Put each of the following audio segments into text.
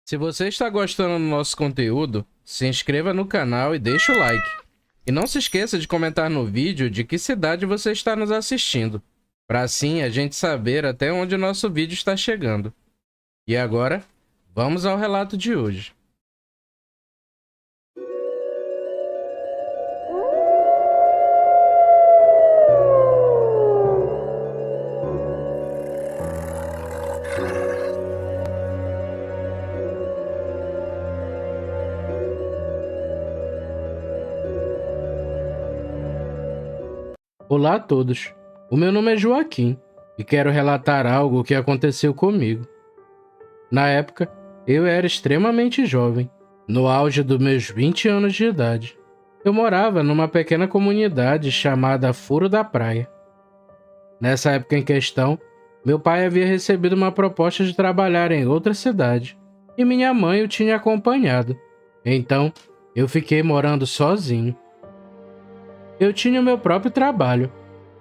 Se você está gostando do nosso conteúdo, se inscreva no canal e deixe o like. E não se esqueça de comentar no vídeo de que cidade você está nos assistindo, para assim a gente saber até onde o nosso vídeo está chegando. E agora, vamos ao relato de hoje. Olá a todos, o meu nome é Joaquim e quero relatar algo que aconteceu comigo. Na época, eu era extremamente jovem, no auge dos meus 20 anos de idade. Eu morava numa pequena comunidade chamada Furo da Praia. Nessa época em questão, meu pai havia recebido uma proposta de trabalhar em outra cidade e minha mãe o tinha acompanhado. Então, eu fiquei morando sozinho. Eu tinha o meu próprio trabalho.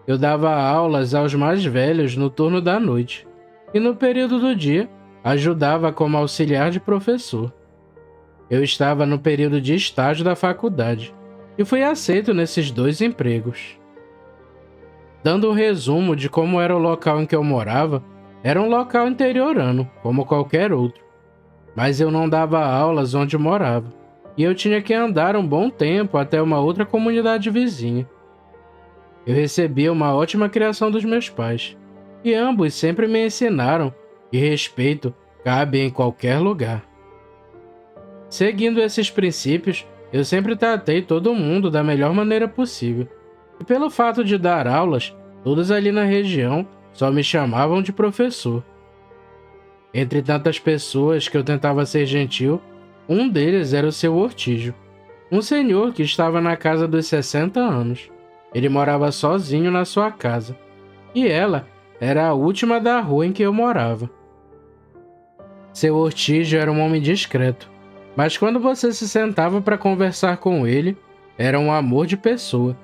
Eu dava aulas aos mais velhos no turno da noite e no período do dia ajudava como auxiliar de professor. Eu estava no período de estágio da faculdade e fui aceito nesses dois empregos. Dando um resumo de como era o local em que eu morava, era um local interiorano, como qualquer outro, mas eu não dava aulas onde morava e eu tinha que andar um bom tempo até uma outra comunidade vizinha. Eu recebia uma ótima criação dos meus pais, e ambos sempre me ensinaram que respeito cabe em qualquer lugar. Seguindo esses princípios, eu sempre tratei todo mundo da melhor maneira possível, e pelo fato de dar aulas, todos ali na região só me chamavam de professor. Entre tantas pessoas que eu tentava ser gentil, um deles era o seu Ortígio, um senhor que estava na casa dos 60 anos. Ele morava sozinho na sua casa, e ela era a última da rua em que eu morava. Seu Ortígio era um homem discreto, mas quando você se sentava para conversar com ele, era um amor de pessoa.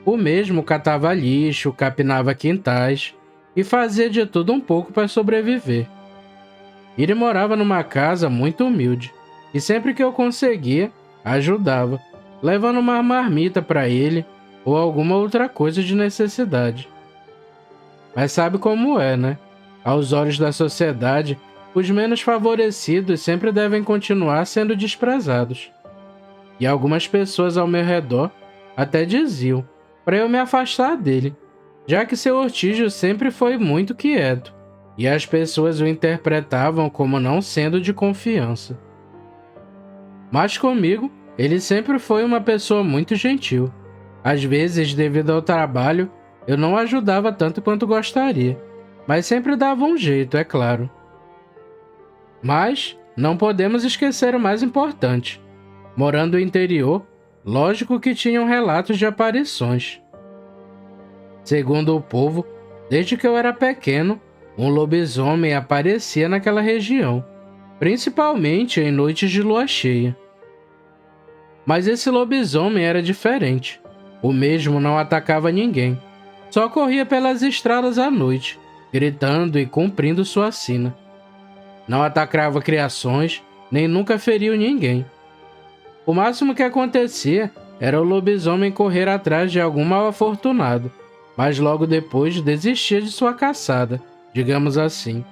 O mesmo catava lixo, capinava quintais e fazia de tudo um pouco para sobreviver. Ele morava numa casa muito humilde, e sempre que eu conseguia, ajudava, levando uma marmita para ele ou alguma outra coisa de necessidade. Mas sabe como é, né? Aos olhos da sociedade, os menos favorecidos sempre devem continuar sendo desprezados. E algumas pessoas ao meu redor até diziam para eu me afastar dele, já que seu Ortígio sempre foi muito quieto, e as pessoas o interpretavam como não sendo de confiança. Mas comigo, ele sempre foi uma pessoa muito gentil. Às vezes, devido ao trabalho, eu não ajudava tanto quanto gostaria, mas sempre dava um jeito, é claro. Mas não podemos esquecer o mais importante. Morando no interior, lógico que tinham relatos de aparições. Segundo o povo, desde que eu era pequeno, um lobisomem aparecia naquela região, principalmente em noites de lua cheia. Mas esse lobisomem era diferente. O mesmo não atacava ninguém. Só corria pelas estradas à noite, gritando e cumprindo sua sina. Não atacava criações, nem nunca feriu ninguém. O máximo que acontecia era o lobisomem correr atrás de algum mal-afortunado, mas logo depois desistia de sua caçada, digamos assim.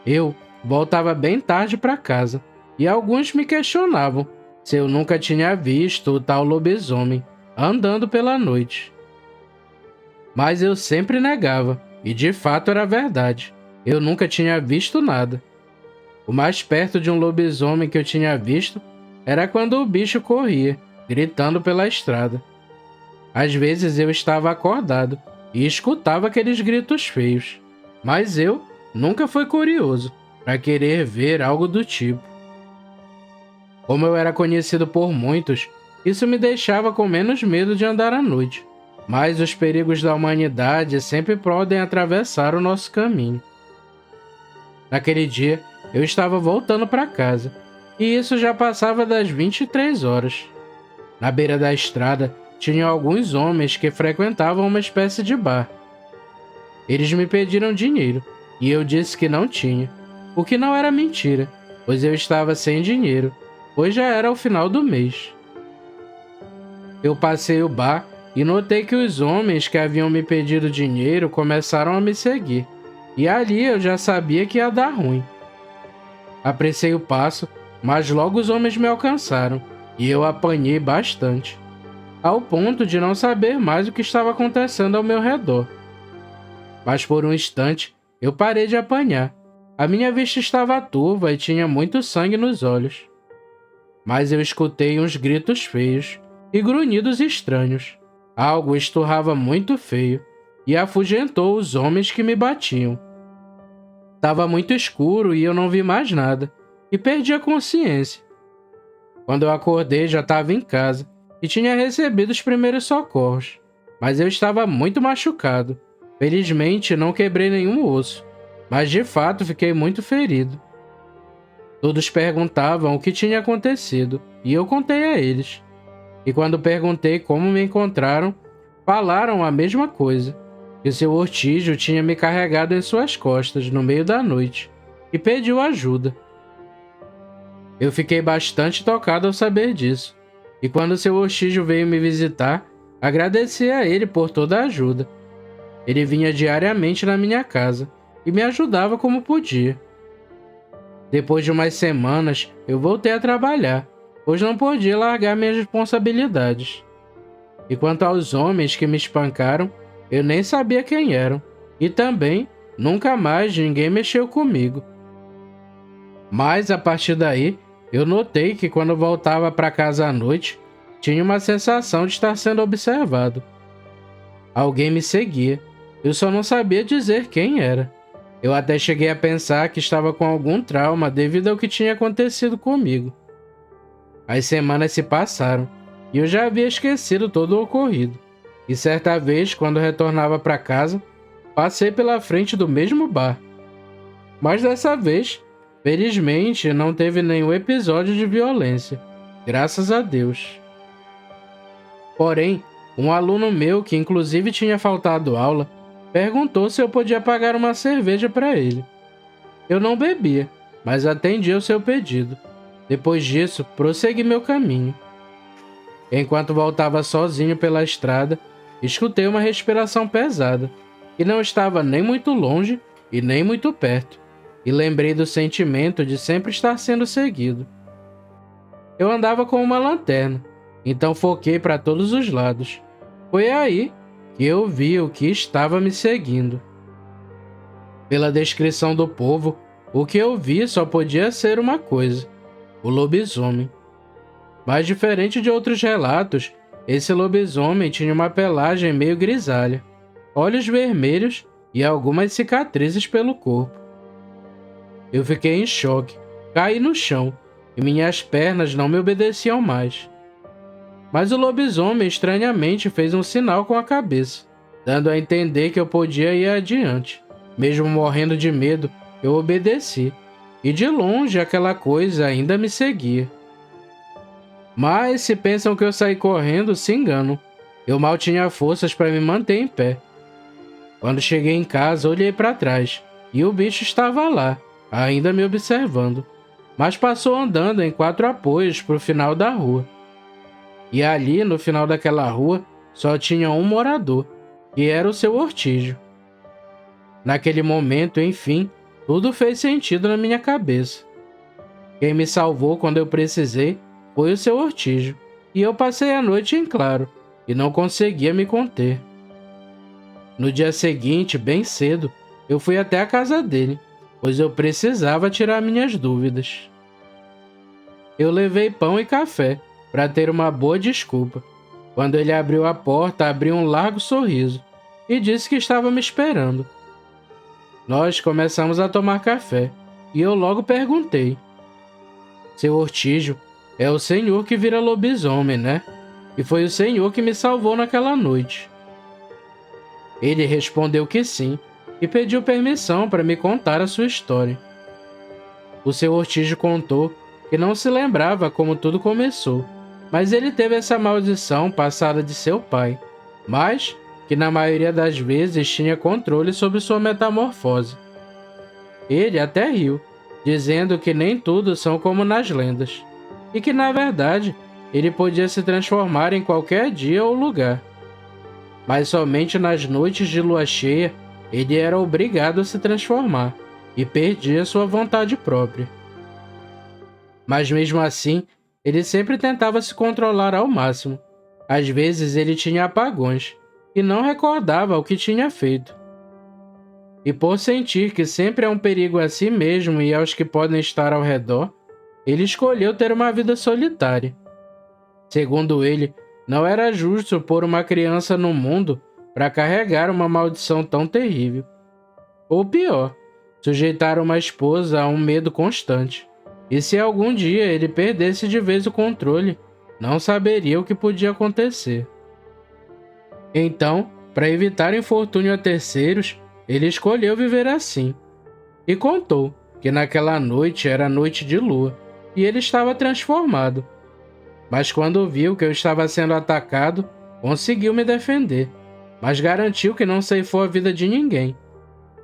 Eu voltava bem tarde para casa, e alguns me questionavam se eu nunca tinha visto o tal lobisomem andando pela noite. Mas eu sempre negava, e de fato era verdade. Eu nunca tinha visto nada. O mais perto de um lobisomem que eu tinha visto era quando o bicho corria, gritando pela estrada. Às vezes eu estava acordado e escutava aqueles gritos feios, mas eu nunca fui curioso para querer ver algo do tipo. Como eu era conhecido por muitos, isso me deixava com menos medo de andar à noite, mas os perigos da humanidade sempre podem atravessar o nosso caminho. Naquele dia, eu estava voltando para casa, e isso já passava das 23 horas. Na beira da estrada, tinham alguns homens que frequentavam uma espécie de bar. Eles me pediram dinheiro, e eu disse que não tinha. o que não era mentira, pois eu estava sem dinheiro, pois já era o final do mês. Eu passei o bar e notei que os homens que haviam me pedido dinheiro começaram a me seguir, e ali eu já sabia que ia dar ruim. Apressei o passo, mas logo os homens me alcançaram, e eu apanhei bastante, ao ponto de não saber mais o que estava acontecendo ao meu redor. Mas por um instante, eu parei de apanhar. A minha vista estava turva e tinha muito sangue nos olhos. Mas eu escutei uns gritos feios e grunhidos estranhos. Algo esturrava muito feio e afugentou os homens que me batiam. Estava muito escuro e eu não vi mais nada, e perdi a consciência. Quando eu acordei, já estava em casa e tinha recebido os primeiros socorros, mas eu estava muito machucado. Felizmente, não quebrei nenhum osso, mas de fato fiquei muito ferido. Todos perguntavam o que tinha acontecido, e eu contei a eles. E quando perguntei como me encontraram, falaram a mesma coisa, que seu Ortígio tinha me carregado em suas costas no meio da noite e pediu ajuda. Eu fiquei bastante tocado ao saber disso, e quando seu Ortígio veio me visitar, agradeci a ele por toda a ajuda. Ele vinha diariamente na minha casa e me ajudava como podia. Depois de umas semanas, eu voltei a trabalhar, pois não podia largar minhas responsabilidades. E quanto aos homens que me espancaram, eu nem sabia quem eram, e também nunca mais ninguém mexeu comigo. Mas a partir daí, eu notei que quando voltava para casa à noite, tinha uma sensação de estar sendo observado. Alguém me seguia, eu só não sabia dizer quem era. Eu até cheguei a pensar que estava com algum trauma devido ao que tinha acontecido comigo. As semanas se passaram e eu já havia esquecido todo o ocorrido. E certa vez, quando retornava para casa, passei pela frente do mesmo bar. Mas dessa vez, felizmente, não teve nenhum episódio de violência. Graças a Deus. Porém, um aluno meu, que inclusive tinha faltado aula, perguntou se eu podia pagar uma cerveja para ele. Eu não bebia, mas atendi ao seu pedido. Depois disso, prossegui meu caminho. Enquanto voltava sozinho pela estrada, escutei uma respiração pesada, que não estava nem muito longe e nem muito perto, e lembrei do sentimento de sempre estar sendo seguido. Eu andava com uma lanterna, então foquei para todos os lados. Foi aí que eu vi o que estava me seguindo. Pela descrição do povo, o que eu vi só podia ser uma coisa: o lobisomem. Mas diferente de outros relatos, esse lobisomem tinha uma pelagem meio grisalha, olhos vermelhos e algumas cicatrizes pelo corpo. Eu fiquei em choque, caí no chão e minhas pernas não me obedeciam mais. Mas o lobisomem estranhamente fez um sinal com a cabeça, dando a entender que eu podia ir adiante. Mesmo morrendo de medo, eu obedeci, e de longe aquela coisa ainda me seguia. Mas se pensam que eu saí correndo, se enganam. Eu mal tinha forças para me manter em pé. Quando cheguei em casa, olhei para trás, e o bicho estava lá, ainda me observando, mas passou andando em 4 apoios para o final da rua. E ali, no final daquela rua, só tinha um morador, que era o seu Ortígio. Naquele momento, enfim, tudo fez sentido na minha cabeça. Quem me salvou quando eu precisei foi o seu Ortígio, e eu passei a noite em claro, e não conseguia me conter. No dia seguinte, bem cedo, eu fui até a casa dele, pois eu precisava tirar minhas dúvidas. Eu levei pão e café, para ter uma boa desculpa. Quando ele abriu a porta, abriu um largo sorriso e disse que estava me esperando. Nós começamos a tomar café e eu logo perguntei: "Seu Ortígio, é o senhor que vira lobisomem, né? E foi o senhor que me salvou naquela noite." Ele respondeu que sim e pediu permissão para me contar a sua história. O seu Ortígio contou que não se lembrava como tudo começou, mas ele teve essa maldição passada de seu pai, mas que na maioria das vezes tinha controle sobre sua metamorfose. Ele até riu dizendo que nem tudo são como nas lendas, e que na verdade ele podia se transformar em qualquer dia ou lugar. Mas somente nas noites de lua cheia ele era obrigado a se transformar e perdia sua vontade própria. Mas mesmo assim, ele sempre tentava se controlar ao máximo. Às vezes ele tinha apagões e não recordava o que tinha feito. E por sentir que sempre há um perigo a si mesmo e aos que podem estar ao redor, ele escolheu ter uma vida solitária. Segundo ele, não era justo pôr uma criança no mundo para carregar uma maldição tão terrível. Ou pior, sujeitar uma esposa a um medo constante. E se algum dia ele perdesse de vez o controle, não saberia o que podia acontecer. Então, para evitar infortúnio a terceiros, ele escolheu viver assim. E contou que naquela noite era noite de lua, e ele estava transformado. Mas quando viu que eu estava sendo atacado, conseguiu me defender, mas garantiu que não ceifou a vida de ninguém.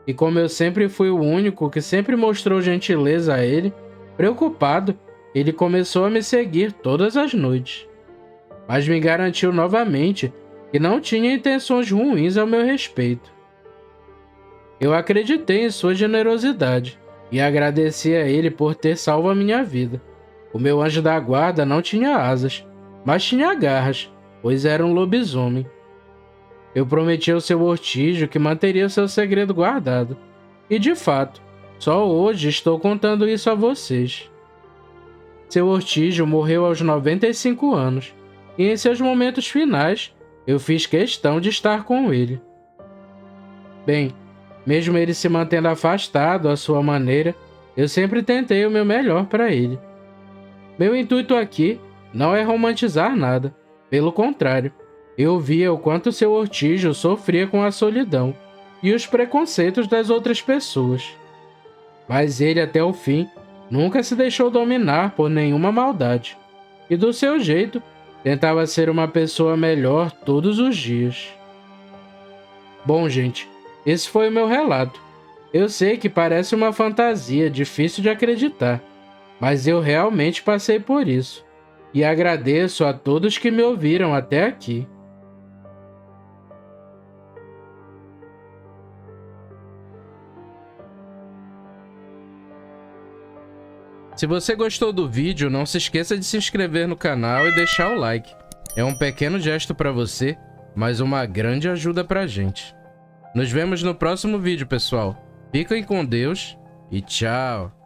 E como eu sempre fui o único que sempre mostrou gentileza a ele, preocupado, ele começou a me seguir todas as noites. Mas me garantiu novamente que não tinha intenções ruins ao meu respeito. Eu acreditei em sua generosidade e agradeci a ele por ter salvo a minha vida. O meu anjo da guarda não tinha asas, mas tinha garras, pois era um lobisomem. Eu prometi ao seu Ortígio que manteria seu segredo guardado. E de fato, só hoje estou contando isso a vocês. Seu Ortígio morreu aos 95 anos, e em seus momentos finais, eu fiz questão de estar com ele. Bem, mesmo ele se mantendo afastado à sua maneira, eu sempre tentei o meu melhor para ele. Meu intuito aqui não é romantizar nada, pelo contrário, eu via o quanto seu Ortígio sofria com a solidão e os preconceitos das outras pessoas. Mas ele, até o fim, nunca se deixou dominar por nenhuma maldade, e do seu jeito, tentava ser uma pessoa melhor todos os dias. Bom, gente, esse foi o meu relato. Eu sei que parece uma fantasia difícil de acreditar, mas eu realmente passei por isso, e agradeço a todos que me ouviram até aqui. Se você gostou do vídeo, não se esqueça de se inscrever no canal e deixar o like. É um pequeno gesto para você, mas uma grande ajuda pra gente. Nos vemos no próximo vídeo, pessoal. Fiquem com Deus e tchau!